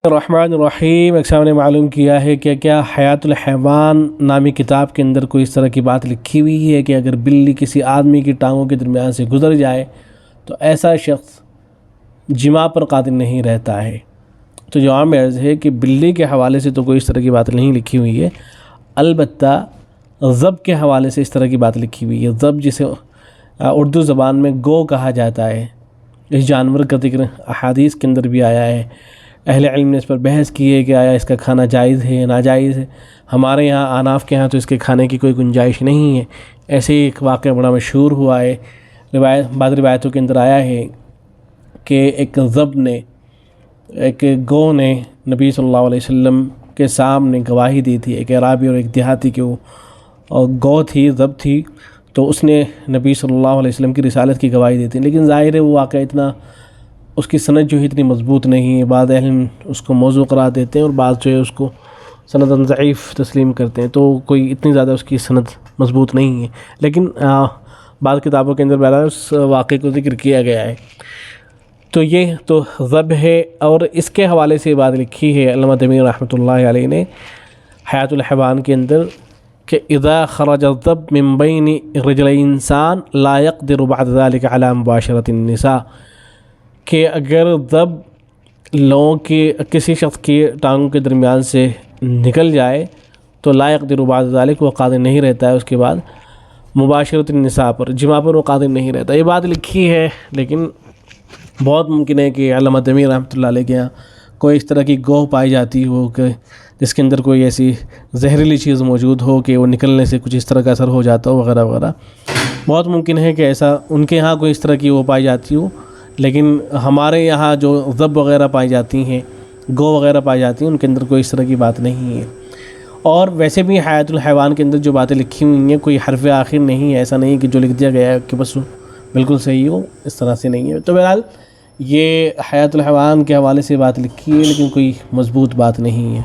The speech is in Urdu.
الرحمن الرحیم اکثر نے معلوم کیا ہے کہ کیا حیات الحیوان نامی کتاب کے اندر کوئی اس طرح کی بات لکھی ہوئی ہے کہ اگر بلی کسی آدمی کی ٹانگوں کے درمیان سے گزر جائے تو ایسا شخص جماع پر قادر نہیں رہتا ہے۔ تو جواب عرض ہے کہ بلی کے حوالے سے تو کوئی اس طرح کی بات نہیں لکھی ہوئی ہے، البتہ ذب کے حوالے سے اس طرح کی بات لکھی ہوئی ہے۔ ذب جسے اردو زبان میں گو کہا جاتا ہے، اس جانور کا ذکر احادیث کے اندر بھی آیا ہے۔ اہل علم نے اس پر بحث کی ہے کہ آیا اس کا کھانا جائز ہے یا ناجائز ہے۔ ہمارے یہاں احناف کے ہاں تو اس کے کھانے کی کوئی گنجائش نہیں ہے۔ ایسے ہی ایک واقعہ بڑا مشہور ہوا ہے، بعض روایتوں کے اندر آیا ہے کہ ایک ذب نے، ایک گو نے نبی صلی اللہ علیہ وسلم کے سامنے گواہی دی تھی۔ ایک عرابی اور ایک دیہاتی کی وہ گو تھی، ذب تھی، تو اس نے نبی صلی اللہ علیہ وسلم کی رسالت کی گواہی دی تھی، لیکن ظاہر ہے وہ واقعہ اتنا، اس کی سند جو ہے اتنی مضبوط نہیں ہے۔ بعض اہل اس کو موضوع قرار دیتے ہیں اور بعض جو ہے اس کو سند ضعیف تسلیم کرتے ہیں، تو کوئی اتنی زیادہ اس کی سند مضبوط نہیں ہے، لیکن بعض کتابوں کے اندر بہرحال اس واقعے کو ذکر کیا گیا ہے۔ تو یہ تو ذب ہے، اور اس کے حوالے سے بات لکھی ہے علامہ تیمیہ رحمۃ اللہ علیہ نے حیات الحیوان کے اندر کہ اذا خرج الذب من بین رجلی انسان لا يقدر بعد ذلك على مباشرة النساء، کہ اگر ذب لوگوں کے کسی شخص کی ٹانگوں کے درمیان سے نکل جائے تو لا يقدر بعد ذلك، وہ قادر نہیں رہتا ہے اس کے بعد مباشرۃ النساء پر، جماع پر وہ قادر نہیں رہتا۔ یہ بات لکھی ہے، لیکن بہت ممکن ہے کہ علامہ تیمیہ رحمۃ اللہ علیہ کے یہاں کوئی اس طرح کی گوہ پائی جاتی ہو کہ جس کے اندر کوئی ایسی زہریلی چیز موجود ہو کہ وہ نکلنے سے کچھ اس طرح کا اثر ہو جاتا ہو وغیرہ وغیرہ۔ بہت ممکن ہے کہ ایسا ان کے یہاں کوئی اس طرح کی وہ پائی جاتی ہو، لیکن ہمارے یہاں جو ذب وغیرہ پائی جاتی ہیں، گو وغیرہ پائی جاتی ہیں، ان کے اندر کوئی اس طرح کی بات نہیں ہے۔ اور ویسے بھی حیات الحیوان کے اندر جو باتیں لکھی ہوئی ہیں کوئی حرف آخر نہیں ہے، ایسا نہیں کہ جو لکھ دیا گیا ہے کہ بس بالکل صحیح ہو، اس طرح سے نہیں ہے۔ تو بہرحال یہ حیات الحیوان کے حوالے سے بات لکھی ہے، لیکن کوئی مضبوط بات نہیں ہے۔